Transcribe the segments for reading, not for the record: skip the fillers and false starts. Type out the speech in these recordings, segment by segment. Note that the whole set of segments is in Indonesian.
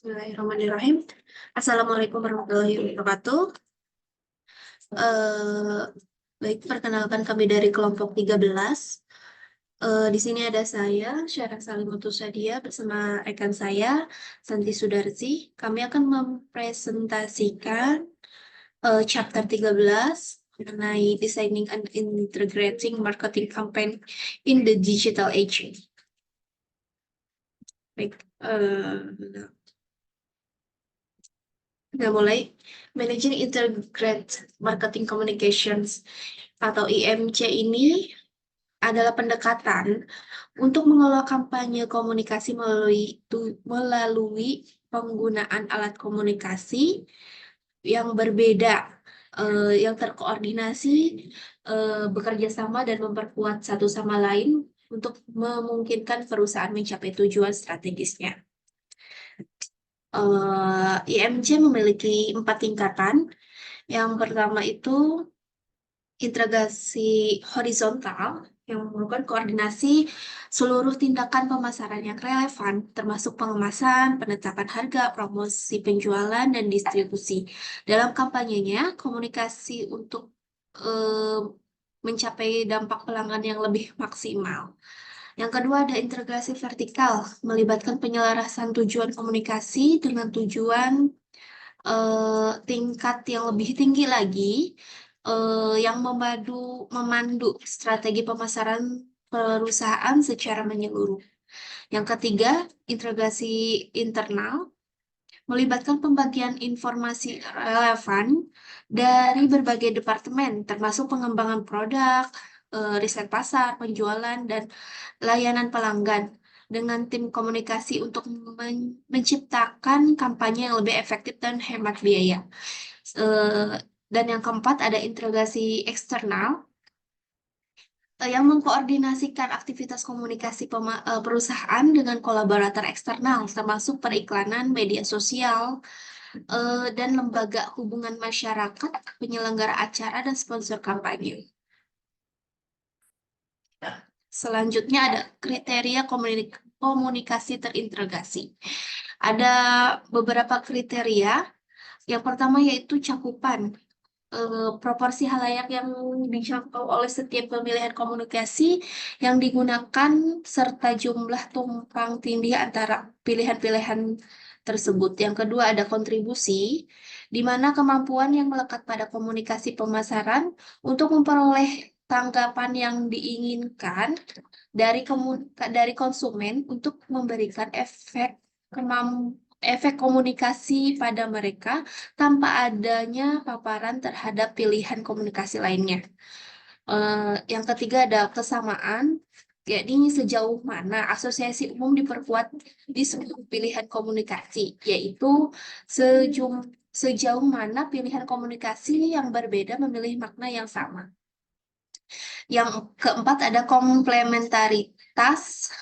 Bismillahirrahmanirrahim. Assalamualaikum warahmatullahi wabarakatuh. Eh, Baik, perkenalkan kami dari kelompok 13. Di sini ada saya, Syarah Salimatus Sadia, bersama rekan saya, Santi Sudarsi. Kami akan mempresentasikan chapter 13 mengenai Designing and Integrating Marketing Campaign in the Digital Age. Baik, udah mulai. Managing Integrated Marketing Communications atau IMC ini adalah pendekatan untuk mengelola kampanye komunikasi melalui penggunaan alat komunikasi yang berbeda, yang terkoordinasi, bekerja sama dan memperkuat satu sama lain untuk memungkinkan perusahaan mencapai tujuan strategisnya. IMC memiliki 4 tingkatan. Yang pertama itu integrasi horizontal, yang merupakan koordinasi seluruh tindakan pemasaran yang relevan, termasuk pengemasan, penetapan harga, promosi penjualan, dan distribusi. Dalam kampanyenya, komunikasi untuk mencapai dampak pelanggan yang lebih maksimal. Yang kedua ada integrasi vertikal, melibatkan penyelarasan tujuan komunikasi dengan tujuan tingkat yang lebih tinggi lagi, yang memandu strategi pemasaran perusahaan secara menyeluruh. Yang ketiga, integrasi internal, melibatkan pembagian informasi relevan dari berbagai departemen, termasuk pengembangan produk, riset pasar, penjualan, dan layanan pelanggan, dengan tim komunikasi untuk menciptakan kampanye yang lebih efektif dan hemat biaya. Dan yang keempat ada integrasi eksternal, yang mengkoordinasikan aktivitas komunikasi perusahaan dengan kolaborator eksternal, termasuk periklanan, media sosial, dan lembaga hubungan masyarakat, penyelenggara acara, dan sponsor kampanye. Selanjutnya ada kriteria komunikasi terintegrasi. Ada beberapa kriteria. Yang pertama yaitu cakupan. Proporsi halayak yang dijangkau oleh setiap pemilihan komunikasi yang digunakan serta jumlah tumpang tindih antara pilihan-pilihan tersebut. Yang kedua ada kontribusi, di mana kemampuan yang melekat pada komunikasi pemasaran untuk memperoleh tanggapan yang diinginkan dari konsumen untuk memberikan efek komunikasi pada mereka tanpa adanya paparan terhadap pilihan komunikasi lainnya. Yang ketiga ada kesamaan, yakni sejauh mana asosiasi umum diperkuat di seluruh pilihan komunikasi, yaitu sejauh mana pilihan komunikasi yang berbeda memilih makna yang sama. Yang keempat ada komplementaritas,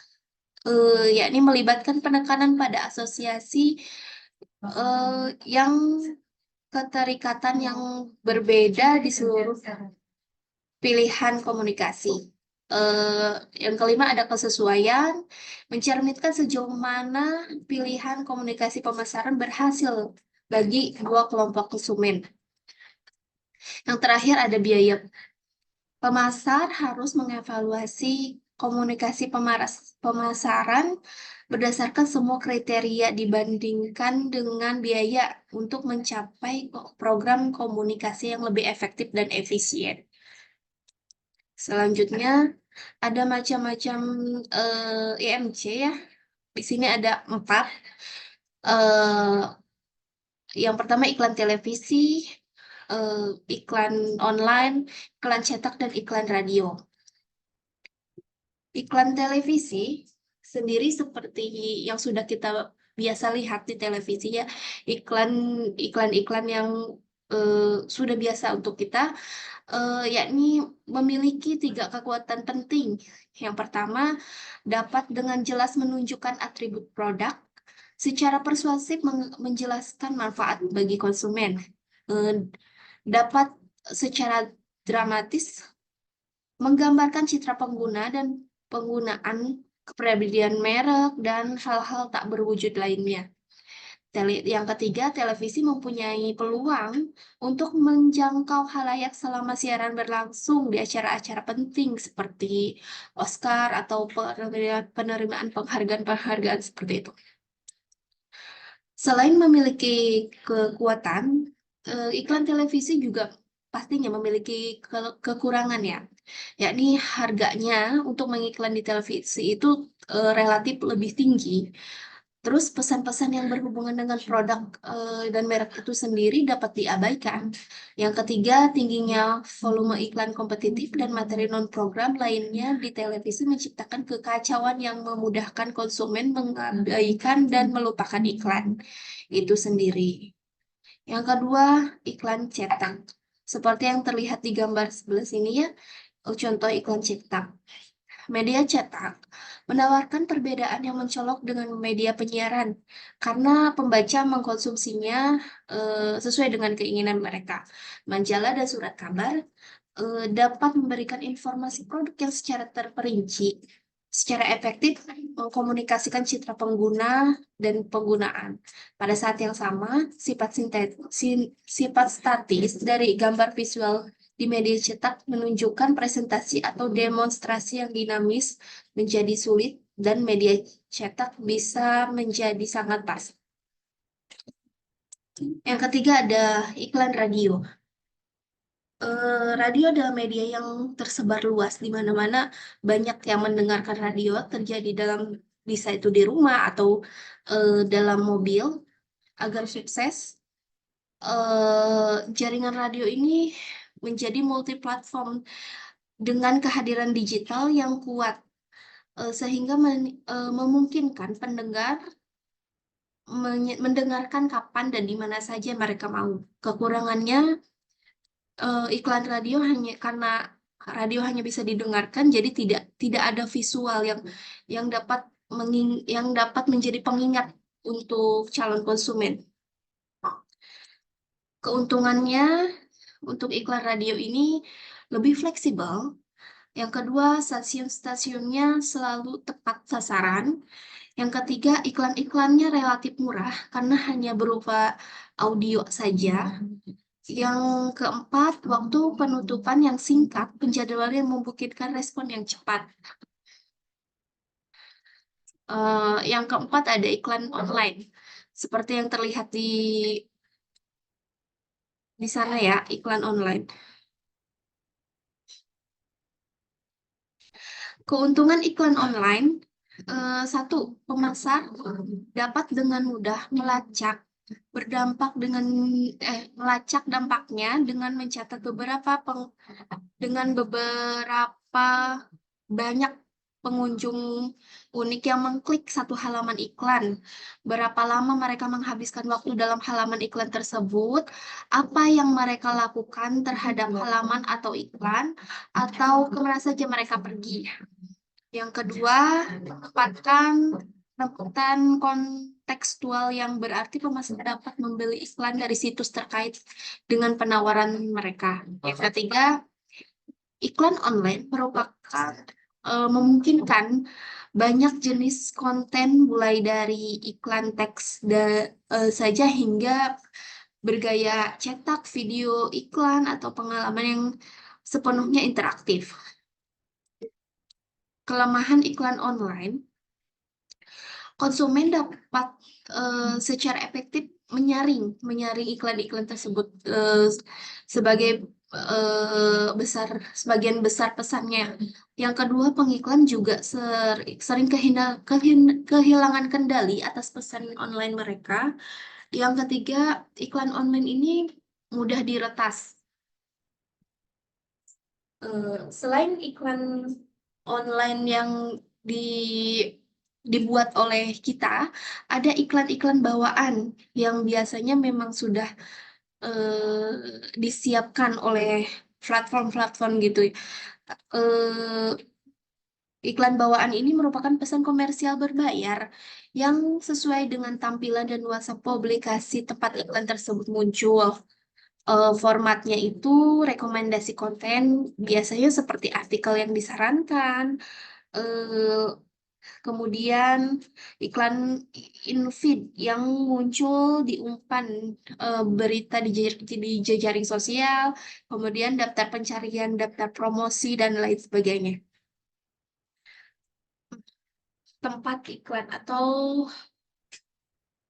yakni melibatkan penekanan pada asosiasi yang keterikatan yang berbeda di seluruh pilihan komunikasi. Yang kelima ada kesesuaian, mencerminkan sejauh mana pilihan komunikasi pemasaran berhasil bagi dua kelompok konsumen. Yang terakhir ada biaya. Pemasar harus mengevaluasi komunikasi pemasaran berdasarkan semua kriteria dibandingkan dengan biaya untuk mencapai program komunikasi yang lebih efektif dan efisien. Selanjutnya ada macam-macam IMC ya. Di sini ada 4. Yang pertama iklan televisi, iklan online, iklan cetak, dan iklan radio. Iklan televisi sendiri seperti yang sudah kita biasa lihat di televisi ya, iklan-iklan yang sudah biasa untuk kita, yakni memiliki 3 kekuatan penting. Yang pertama, dapat dengan jelas menunjukkan atribut produk, secara persuasif menjelaskan manfaat bagi konsumen, dapat secara dramatis menggambarkan citra pengguna dan penggunaan kepribadian merek dan hal-hal tak berwujud lainnya. Yang ketiga, televisi mempunyai peluang untuk menjangkau khalayak selama siaran berlangsung di acara-acara penting seperti Oscar atau penerimaan penghargaan-penghargaan seperti itu. Selain memiliki kekuatan, iklan televisi juga pastinya memiliki kekurangan ya, yakni harganya untuk mengiklan di televisi itu relatif lebih tinggi. Terus pesan-pesan yang berhubungan dengan produk dan merek itu sendiri dapat diabaikan. Yang ketiga, tingginya volume iklan kompetitif dan materi non-program lainnya di televisi menciptakan kekacauan yang memudahkan konsumen mengabaikan dan melupakan iklan itu sendiri. Yang kedua, iklan cetak. Seperti yang terlihat di gambar sebelah sini ya, contoh iklan cetak. Media cetak menawarkan perbedaan yang mencolok dengan media penyiaran karena pembaca mengkonsumsinya sesuai dengan keinginan mereka. Majalah dan surat kabar dapat memberikan informasi produk yang secara terperinci, secara efektif mengkomunikasikan citra pengguna dan penggunaan. Pada saat yang sama, sifat statis dari gambar visual di media cetak menunjukkan presentasi atau demonstrasi yang dinamis menjadi sulit dan media cetak bisa menjadi sangat pas. Yang ketiga ada iklan radio. Radio adalah media yang tersebar luas di mana-mana banyak yang mendengarkan radio terjadi bisa itu di rumah atau dalam mobil. Agar sukses, jaringan radio ini menjadi multiplatform dengan kehadiran digital yang kuat, sehingga memungkinkan pendengar mendengarkan kapan dan di mana saja mereka mau. Kekurangannya, iklan radio hanya karena radio hanya bisa didengarkan, jadi tidak ada visual yang dapat menjadi pengingat untuk calon konsumen. Keuntungannya untuk iklan radio ini lebih fleksibel. Yang kedua, stasiun-stasiunnya selalu tepat sasaran. Yang ketiga, iklan-iklannya relatif murah karena hanya berupa audio saja. Yang keempat, waktu penutupan yang singkat, penjadwalan yang memungkinkan respon yang cepat. Yang keempat, ada iklan online. Seperti yang terlihat di sana ya, iklan online. Keuntungan iklan online, satu, pemasar dapat dengan mudah melacak dampaknya dengan mencatat dengan beberapa banyak pengunjung unik yang mengklik satu halaman iklan. Berapa lama mereka menghabiskan waktu dalam halaman iklan tersebut, apa yang mereka lakukan terhadap halaman atau iklan, atau kemana saja mereka pergi. Yang kedua, penempatan kontekstual yang berarti pemasar dapat membeli iklan dari situs terkait dengan penawaran mereka. Yang ketiga, iklan online memungkinkan banyak jenis konten mulai dari iklan teks saja hingga bergaya cetak, video, iklan, atau pengalaman yang sepenuhnya interaktif. Kelemahan iklan online, konsumen dapat secara efektif menyaring iklan-iklan tersebut sebagai sebagian besar pesannya. Yang kedua, pengiklan juga sering kehilangan kendali atas pesan online mereka. Yang ketiga, iklan online ini mudah diretas. Selain iklan online yang dibuat oleh kita, ada iklan-iklan bawaan yang biasanya memang sudah disiapkan oleh platform-platform gitu. Eh, Iklan bawaan ini merupakan pesan komersial berbayar yang sesuai dengan tampilan dan nuansa publikasi tempat iklan tersebut muncul. Formatnya itu rekomendasi konten, biasanya seperti artikel yang disarankan, eh, Kemudian iklan infeed yang muncul di umpan berita di jejaring sosial, kemudian daftar pencarian, daftar promosi, dan lain sebagainya. Tempat iklan atau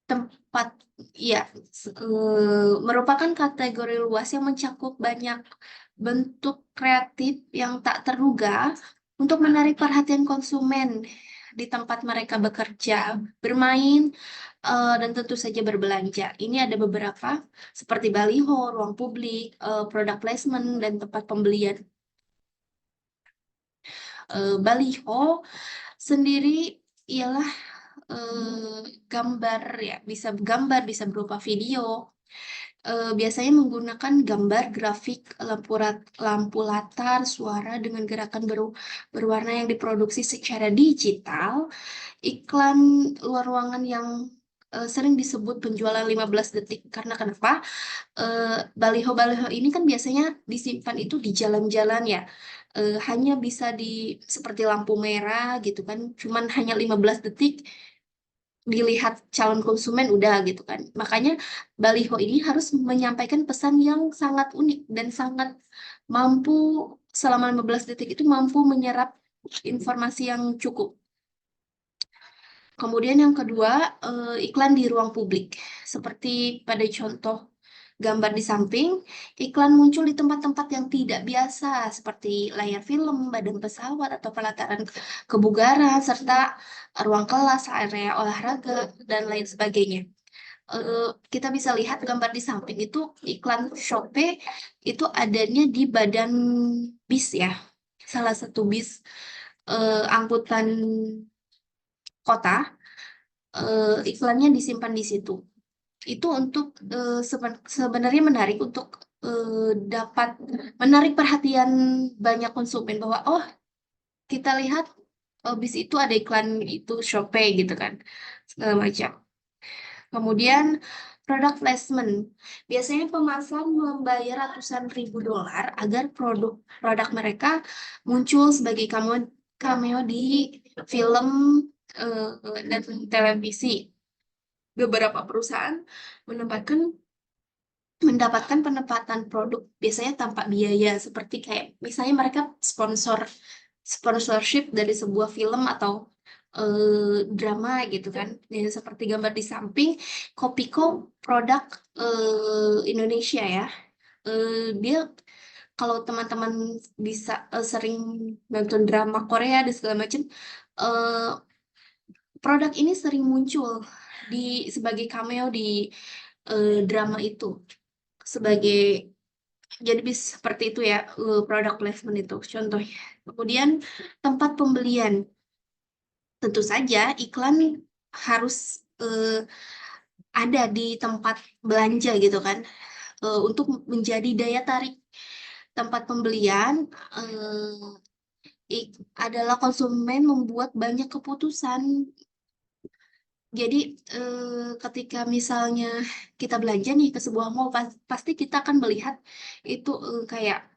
tempat ya merupakan kategori luas yang mencakup banyak bentuk kreatif yang tak terduga untuk menarik perhatian konsumen di tempat mereka bekerja, bermain, dan tentu saja berbelanja. Ini ada beberapa seperti baliho, ruang publik, product placement, dan tempat pembelian. Baliho sendiri ialah eh, gambar ya, bisa gambar, bisa berupa video. Biasanya menggunakan gambar, grafik, lampu latar, suara dengan gerakan berwarna yang diproduksi secara digital. Iklan luar ruangan yang sering disebut penjualan 15 detik. Karena kenapa? Baliho-baliho ini kan biasanya disimpan itu di jalan-jalan ya. Hanya bisa di seperti lampu merah gitu kan. Cuman hanya 15 detik dilihat calon konsumen udah gitu kan. Makanya baliho ini harus menyampaikan pesan yang sangat unik dan sangat mampu selama 15 detik itu mampu menyerap informasi yang cukup. Kemudian yang kedua, iklan di ruang publik. Seperti pada contoh gambar di samping, iklan muncul di tempat-tempat yang tidak biasa, seperti layar film, badan pesawat, atau pelataran kebugaran, serta ruang kelas, area olahraga, dan lain sebagainya. Kita bisa lihat gambar di samping itu iklan Shopee itu adanya di badan bis ya, salah satu bis angkutan kota, iklannya disimpan di situ. Itu untuk sebenarnya menarik untuk dapat menarik perhatian banyak konsumen bahwa oh kita lihat bis itu ada iklan itu Shopee gitu kan segala macam. Kemudian product placement. Biasanya pemasar membayar ratusan ribu dolar agar produk mereka muncul sebagai cameo di film dan televisi. Beberapa perusahaan menempatkan mendapatkan penempatan produk biasanya tanpa biaya seperti kayak misalnya mereka sponsorship dari sebuah film atau drama gitu kan. Ya, seperti gambar di samping Kopiko produk Indonesia ya. Dia kalau teman-teman bisa sering nonton drama Korea dan segala macam eh, produk ini sering muncul sebagai cameo di drama itu sebagai jadi bis seperti itu ya, product placement itu contohnya. Kemudian tempat pembelian, tentu saja iklan harus ada di tempat belanja gitu kan, untuk menjadi daya tarik tempat pembelian. Adalah konsumen membuat banyak keputusan. Jadi ketika misalnya kita belanja nih ke sebuah mall, pasti kita akan melihat itu kayak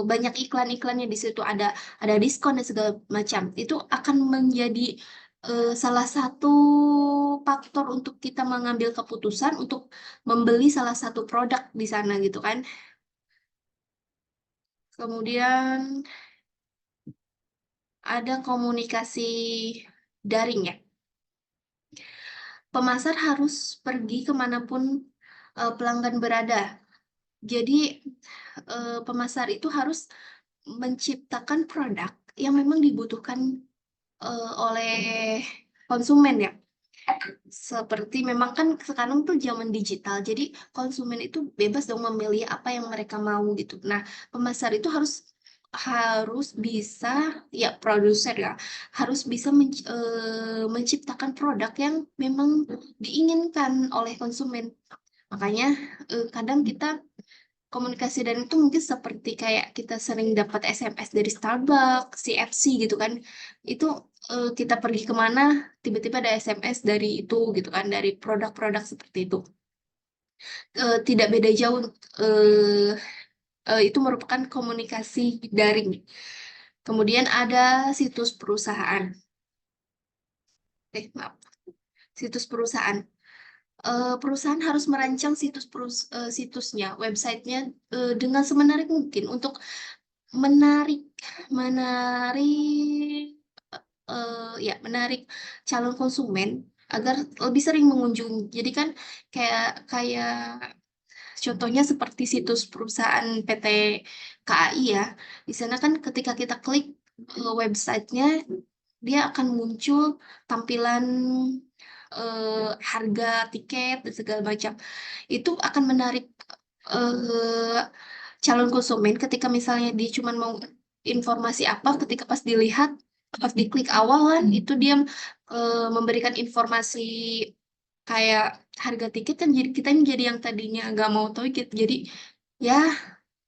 banyak iklan-iklannya di situ ada diskon dan segala macam. Itu akan menjadi salah satu faktor untuk kita mengambil keputusan untuk membeli salah satu produk di sana gitu kan. Kemudian ada komunikasi daring ya. Pemasar harus pergi kemanapun pelanggan berada. Jadi pemasar itu harus menciptakan produk yang memang dibutuhkan oleh konsumen ya. Seperti memang kan sekarang tuh zaman digital, jadi konsumen itu bebas dong memilih apa yang mereka mau gitu. Nah, pemasar itu harus harus bisa ya produser ya harus bisa menciptakan produk yang memang diinginkan oleh konsumen. Makanya kadang kita komunikasi dan itu mungkin seperti kayak kita sering dapat SMS dari Starbucks, CFC gitu kan. Itu kita pergi kemana, tiba-tiba ada SMS dari itu gitu kan, dari produk-produk seperti itu. Tidak beda jauh, eh, itu merupakan komunikasi daring. Kemudian ada situs perusahaan. maaf, situs perusahaan. Perusahaan harus merancang situsnya, websitenya dengan semenarik mungkin untuk menarik menarik menarik calon konsumen agar lebih sering mengunjungi. Jadi kan kayak kayak contohnya seperti situs perusahaan PT KAI ya. Di sana kan ketika kita klik websitenya, dia akan muncul tampilan harga tiket dan segala macam. Itu akan menarik eh, calon konsumen ketika misalnya dia cuma mau informasi apa, ketika pas diklik awalan itu dia memberikan informasi kayak harga tiket kan, jadi kita jadi yang tadinya nggak mau tahu jadi ya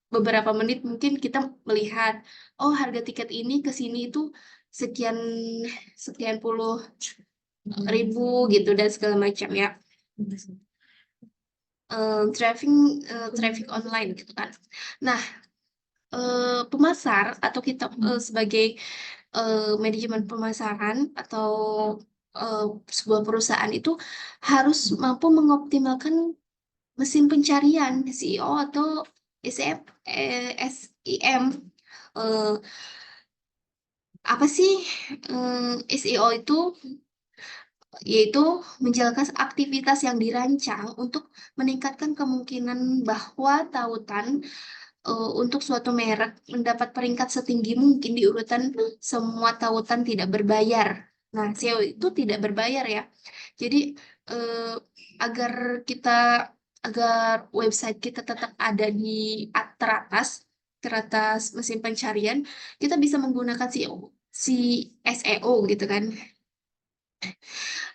beberapa menit mungkin kita melihat, oh harga tiket ini ke sini itu sekian sekian puluh ribu gitu dan segala macam ya. Traffic online gitu kan. Nah, pemasar atau kita sebagai manajemen pemasaran atau eh, sebuah perusahaan itu harus mampu mengoptimalkan mesin pencarian SEO atau SEM, SEM. Eh, apa sih SEO itu? Yaitu menjalankan aktivitas yang dirancang untuk meningkatkan kemungkinan bahwa tautan untuk suatu merek mendapat peringkat setinggi mungkin di urutan semua tautan tidak berbayar. Nah, SEO itu tidak berbayar ya. Jadi eh, agar kita agar website kita tetap ada di teratas teratas mesin pencarian, kita bisa menggunakan SEO gitu kan.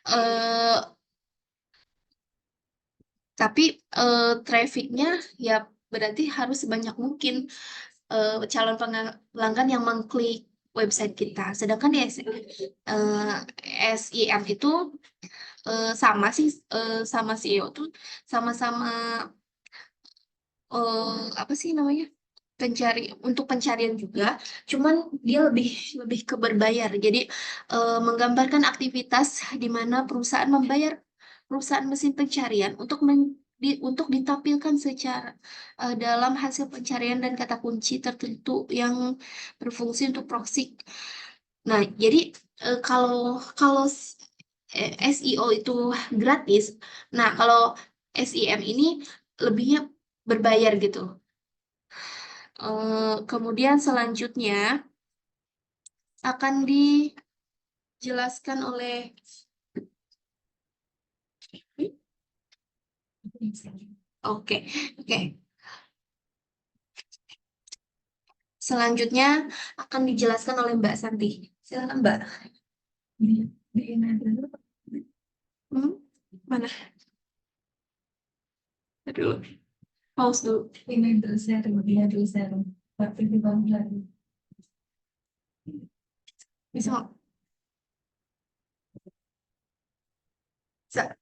eh tapi trafficnya ya berarti harus sebanyak mungkin calon pelanggan yang mengklik website kita. Sedangkan di SEM itu sama sih, sama SEO tuh sama-sama apa sih namanya, untuk pencarian juga, cuman dia lebih lebih ke berbayar. Jadi menggambarkan aktivitas di mana perusahaan membayar perusahaan mesin pencarian untuk ditampilkan secara dalam hasil pencarian dan kata kunci tertentu yang berfungsi untuk proxy. Nah, jadi kalau kalau SEO itu gratis, nah kalau SEM ini lebihnya berbayar gitu. Kemudian selanjutnya akan dijelaskan oleh oke oke. Selanjutnya akan dijelaskan oleh Mbak Santi. Silakan Mbak. Hmm? Mana? Aduh, pause dulu. Ini dulu sharing, dia dulu sharing. Tapi dibangun lagi. Bisa nggak? Bisa.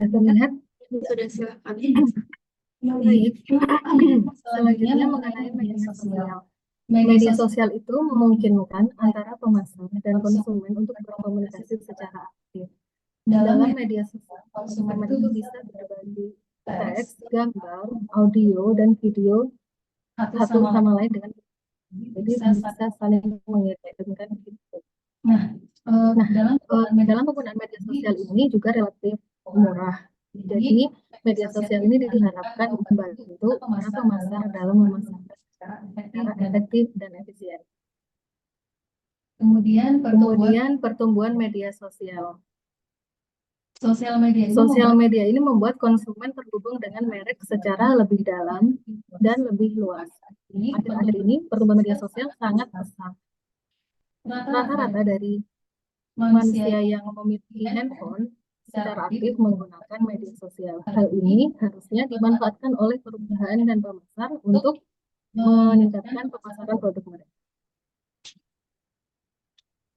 Terlihat Sudah silakan. baik. Selanjutnya mengenai media sosial. Media sosial itu memungkinkan antara pemasar dan konsumen untuk berkomunikasi secara aktif. Dalam media sosial, konsumen itu bisa berbagi teks, gambar, audio, dan video satu sama lain dengan jadi bisa saling mengirimkan gitu. Dalam penggunaan media sosial ini juga relatif murah. Jadi media sosial ini diharapkan membantu para pemasar dalam memasarkan secara efektif dan efisien. Kemudian pertumbuhan media sosial. Sosial media ini membuat konsumen terhubung dengan merek secara lebih dalam dan lebih luas. Akhir-akhir ini pertumbuhan media sosial sangat pesat. Rata-rata dari manusia yang memiliki handphone secara aktif menggunakan media sosial. Hal ini harusnya dimanfaatkan oleh perusahaan dan pemasar untuk meningkatkan pemasaran produk mereka.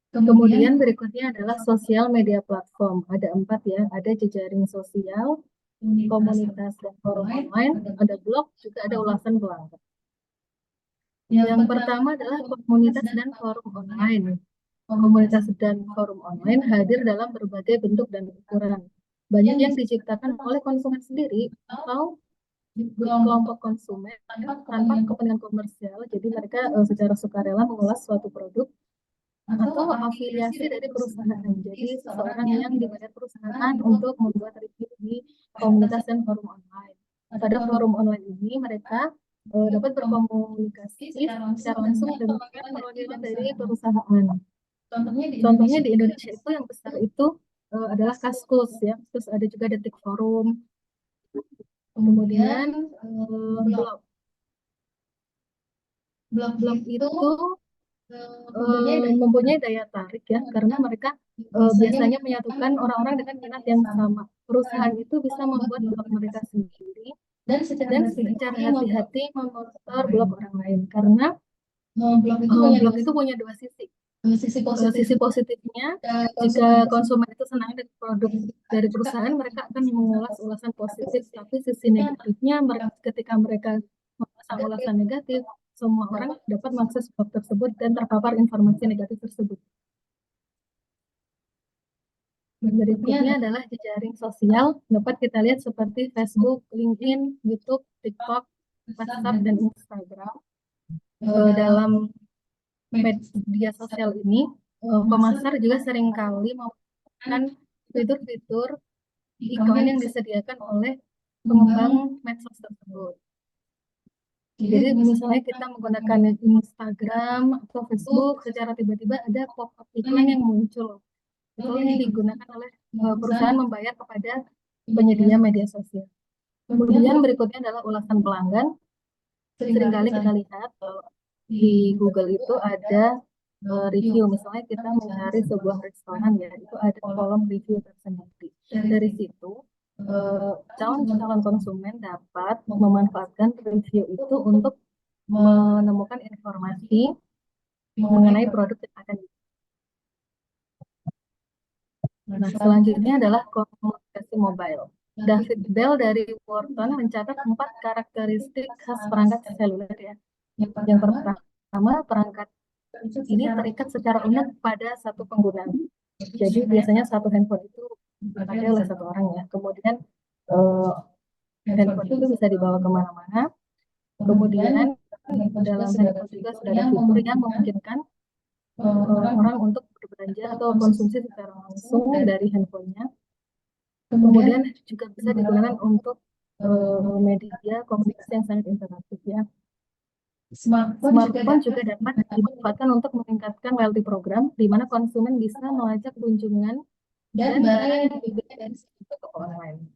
Kemudian berikutnya adalah sosial media platform. Ada 4 ya, ada jejaring sosial, komunitas dan forum online, ada blog, juga ada ulasan pelanggan. Yang pertama adalah komunitas dan forum online. Komunitas dan forum online hadir dalam berbagai bentuk dan ukuran. Banyak yang diciptakan oleh konsumen sendiri atau kelompok konsumen tanpa kepentingan komersial. Jadi mereka secara sukarela mengulas suatu produk atau afiliasi dari perusahaan. Jadi seseorang yang dibayar perusahaan untuk membuat review di komunitas dan forum online. Pada forum online ini mereka dapat berkomunikasi secara langsung dengan perwakilan dari perusahaan. Contohnya di Indonesia itu yang besar itu adalah Kaskus ya. Terus ada juga Detik Forum. Kemudian blog. Blog itu mempunyai daya tarik ya karena mereka biasanya menyatukan orang-orang dengan minat yang sama. Perusahaan itu bisa membuat blog mereka sendiri dan secara hati-hati memonitor blog orang lain karena blog itu punya dua sisi. Sisi positifnya, jika konsumen itu senang dengan produk dari perusahaan, mereka akan mengulas ulasan positif. Tapi sisi negatifnya, ketika mereka memasang ulasan negatif, semua orang dapat mengakses blog tersebut dan terpapar informasi negatif tersebut. Berikutnya adalah jejaring sosial, dapat kita lihat seperti Facebook, LinkedIn, YouTube, TikTok, WhatsApp, dan Instagram. Dalam media sosial ini, pemasar juga seringkali menggunakan fitur-fitur iklan yang disediakan oleh pengembang medsos tersebut. Jadi misalnya kita menggunakan Instagram atau Facebook, secara tiba-tiba ada pop-up iklan yang muncul. Itu yang digunakan oleh perusahaan membayar kepada penyedia media sosial. Kemudian berikutnya adalah ulasan pelanggan. Seringkali kita lihat di Google itu ada review. Misalnya kita mencari sebuah restoran ya, itu ada kolom review tersendiri. Dari situ calon konsumen dapat memanfaatkan review itu untuk menemukan informasi mengenai produk yang akan. Nah, selanjutnya adalah komunikasi mobile. David Bell dari Wharton mencatat 4 karakteristik khas perangkat seluler ya. Yang pertama, perangkat ini terikat secara unik pada satu pengguna. Jadi biasanya satu handphone itu dipakai oleh satu orang ya. Kemudian handphone itu bisa dibawa kemana-mana. Kemudian dalam handphone juga sudah ada fitur yang memungkinkan orang untuk berbelanja atau konsumsi secara langsung dari handphonenya. Kemudian juga bisa digunakan untuk media komunikasi yang sangat interaktif ya. Smartphone juga dapat dimanfaatkan untuk meningkatkan loyalty program, di mana konsumen bisa melacak kunjungan dan barang yang dibeli dari toko online.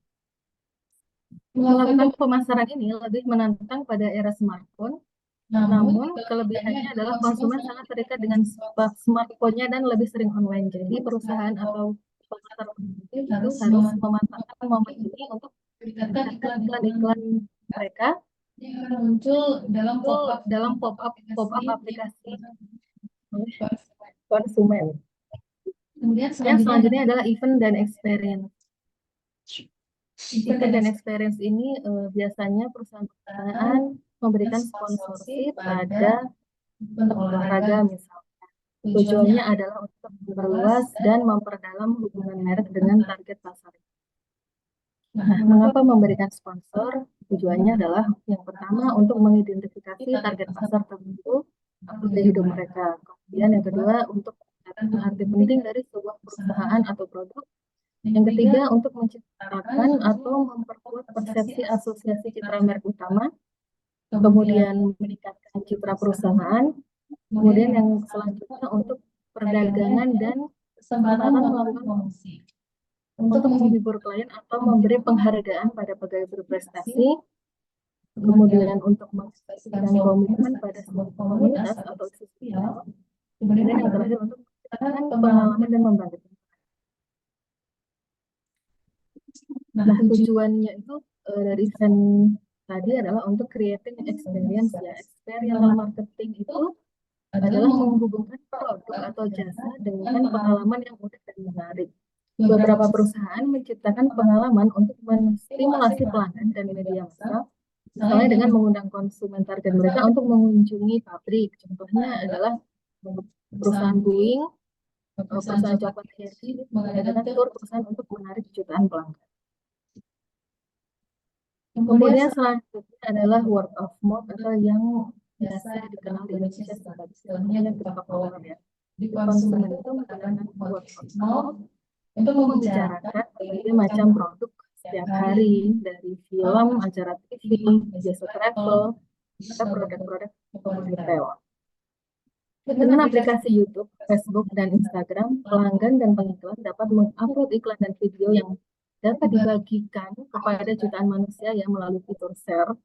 Melakukan pemasaran ini lebih menantang pada era smartphone, namun kelebihannya adalah konsumen sangat terikat dengan smartphone-nya dan lebih sering online. Jadi perusahaan atau pemasar itu harus memanfaatkan momen ini untuk meningkatkan iklan-iklan mereka yang muncul dalam pop-up aplikasi konsumen. Kemudian selanjutnya adalah event dan experience. Event dan experience ini biasanya perusahaan memberikan sponsorship pada olahraga misalnya. Tujuannya adalah untuk memperluas dan memperdalam hubungan merek dengan target pasar. Nah, mengapa memberikan sponsor? Tujuannya adalah yang pertama untuk mengidentifikasi target pasar tertentu dari hidup mereka. Kemudian yang kedua untuk arti penting dari sebuah perusahaan atau produk. Yang ketiga untuk menciptakan atau memperkuat persepsi asosiasi citra merek utama. Kemudian meningkatkan citra perusahaan. Kemudian yang selanjutnya untuk perdagangan dan kesempatan melakukan promosi. Untuk menghibur klien atau memberi penghargaan pada pegawai berprestasi, kemudian untuk mengekspresikan komitmen pada sebuah komunitas atau sosial, kemudian yang terakhir untuk menciptakan pengalaman dan membangkitkan. Nah, tujuannya itu dari event tadi adalah untuk creating experience ya. Experiential marketing itu adalah menghubungkan produk atau jasa dengan pengalaman yang unik dan menarik. Beberapa perusahaan menciptakan pengalaman untuk menstimulasi pelanggan dan media massa, misalnya dengan mengundang konsumen target mereka untuk mengunjungi pabrik. Contohnya adalah perusahaan Boeing, perusahaan coklat Hershey mengadakan tur perusahaan untuk menarik jutaan pelanggan. Kemudian selanjutnya adalah word of mouth atau yang biasa dikenal di Indonesia sebagai istilahnya ketok power ya. Di konsumen itu menggunakan word of mouth untuk membicarakan berbagai macam produk setiap hari, dari film, acara TV, jasa travel, atau produk-produk retail. Dengan aplikasi YouTube, Facebook, dan Instagram, pelanggan dan pengiklan dapat mengupload iklan dan video yang dapat dibagikan kepada jutaan manusia yang melalui fitur share.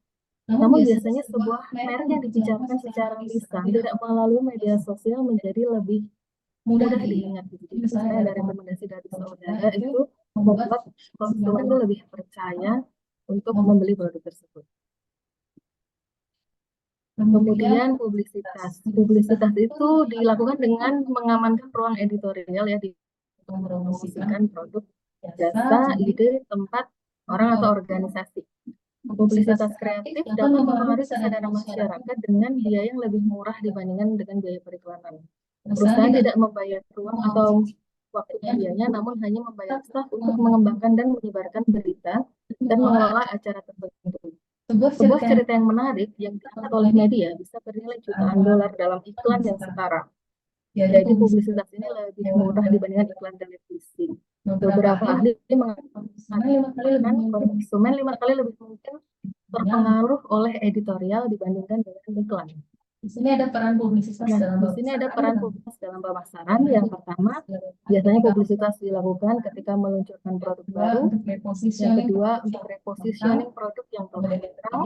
Namun biasanya sebuah merek yang dibicarakan secara lisan tidak melalui media sosial menjadi lebih mudah diingat. Jadi misalnya ada rekomendasi dari saudara itu membuat konsumen itu lebih percaya untuk membeli produk tersebut. Kemudian publisitas. Publisitas itu dilakukan dengan mengamankan ruang editorial ya, di mempromosikan produk, jasa, ide, tempat, orang atau organisasi. Publisitas kreatif dapat mempengaruhi kesadaran masyarakat dengan biaya yang lebih murah dibandingkan dengan biaya periklanan. Perusahaan tidak membayar ruang atau waktu medianya, namun hanya membayar staf untuk mengembangkan dan menyebarkan berita dan mengelola acara tertentu. Sebuah cerita yang menarik yang diangkat oleh media bisa bernilai jutaan dolar dalam iklan yang setara. Jadi publisitas ini lebih murah dibandingkan iklan televisi. Beberapa ahli mengatakan konsumen 5 kali lebih mungkin terpengaruh oleh editorial dibandingkan dengan iklan. Di sini ada peran publisitas dalam pemasaran. Yang pertama, biasanya publisitas dilakukan ketika meluncurkan produk baru. Yang kedua, untuk repositioning produk yang telah netral.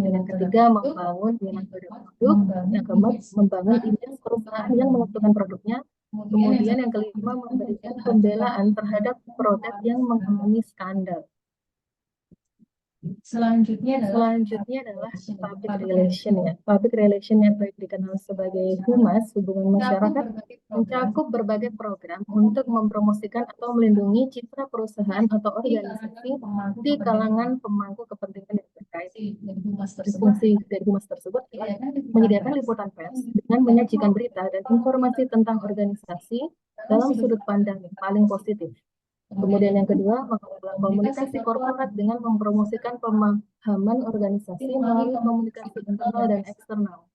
Yang ketiga, membangun minat pada produk. Yang keempat, membangun image perusahaan yang menguntungkan produknya. Kemudian yang kelima, memberikan pembelaan terhadap produk yang memenuhi standar. Selanjutnya adalah public relation ya. Public relation yang baik dikenal sebagai humas, hubungan masyarakat, mencakup berbagai program untuk mempromosikan atau melindungi citra perusahaan atau organisasi di kalangan pemangku kepentingan yang terkait. Fungsi dari humas tersebut adalah menyediakan liputan pers dengan menyajikan berita dan informasi tentang organisasi dalam sudut pandang yang paling positif. Kemudian yang kedua, mengelola komunikasi korporat dengan mempromosikan pemahaman organisasi melalui komunikasi internal dan eksternal.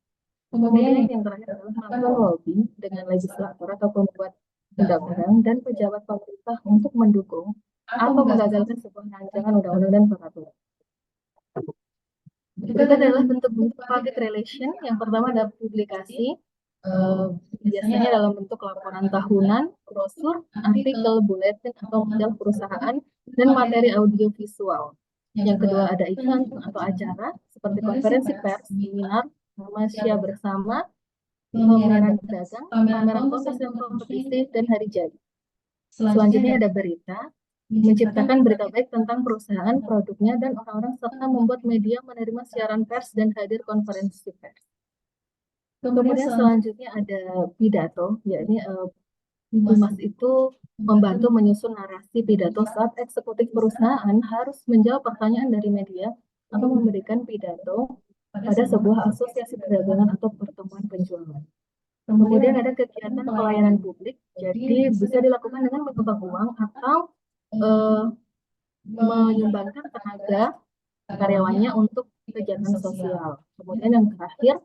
Kemudian yang terakhir adalah melakukan lobby dengan legislator atau pembuat undang-undang dan pejabat pemerintah untuk mendukung atau menggagalkan sebuah rancangan undang-undang dan peraturan. Berikut adalah bentuk-bentuk public relation. Yang pertama ada publikasi. Biasanya dalam bentuk laporan tahunan, brosur, artikel, buletin, atau model perusahaan, dan materi audiovisual. Yang kedua ada iklan atau acara, seperti konferensi pers, seminar, tamasya bersama, pameran dagang, pameran kontes dan kompetisi, dan hari jadi. Selanjutnya ada berita, menciptakan berita baik tentang perusahaan, produknya, dan orang-orang, serta membuat media menerima siaran pers dan hadir konferensi pers. Kemudian selanjutnya ada pidato, yakni humas itu membantu menyusun narasi pidato saat eksekutif perusahaan harus menjawab pertanyaan dari media atau memberikan pidato pada sebuah asosiasi perdagangan atau pertemuan penjualan. Kemudian ada kegiatan pelayanan publik, jadi bisa dilakukan dengan menyumbang uang atau menyumbangkan tenaga karyawannya untuk kegiatan sosial. Kemudian yang terakhir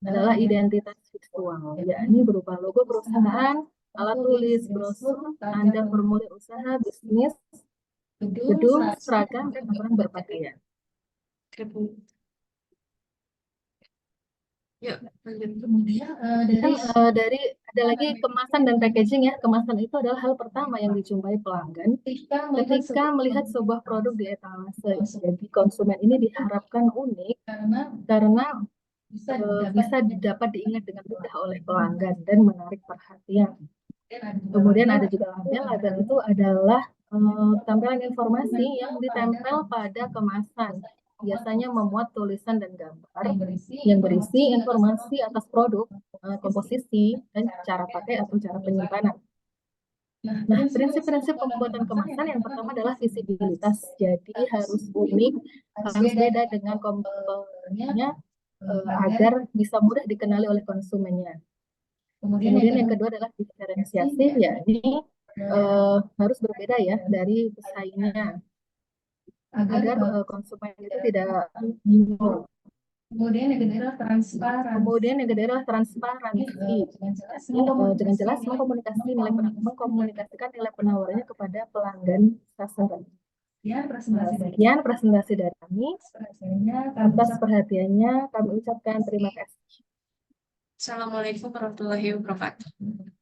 adalah identitas visual, yakni berupa logo perusahaan, alat tulis, brosur, tanda formulir usaha, bisnis, gedung, seragam, dan aturan berpakaian. Yuk, lanjut. kemudian Dari ada lagi kemasan dan packaging ya. Kemasan itu adalah hal pertama yang dijumpai pelanggan ketika melihat sebuah produk di etalase. Jadi konsumen ini diharapkan unik karena bisa dapat diingat dengan mudah oleh pelanggan dan menarik perhatian. Kemudian ada juga label. Label itu adalah tampilan informasi yang ditempel pada kemasan. biasanya memuat tulisan dan gambar yang yang berisi informasi atas produk, komposisi, dan cara pakai atau cara penyimpanan. Nah, prinsip-prinsip pembuatan kemasan yang pertama adalah visibilitas. Jadi harus unik, harus beda dengan kompetitornya agar bisa mudah dikenali oleh konsumennya. Kemudian Kemudian yang kedua adalah diferensiasi, yakni harus berbeda ya dari pesaingnya agar konsumen itu tidak bingung. kemudian yang kedua adalah transparan. Kemudian yang kedua adalah transparansi. Dengan jelas mengkomunikasikan nilai penawarannya kepada pelanggan sasaran. Sekian presentasi dari kami. Atas perhatiannya kami ucapkan terima kasih. Assalamualaikum warahmatullahi wabarakatuh.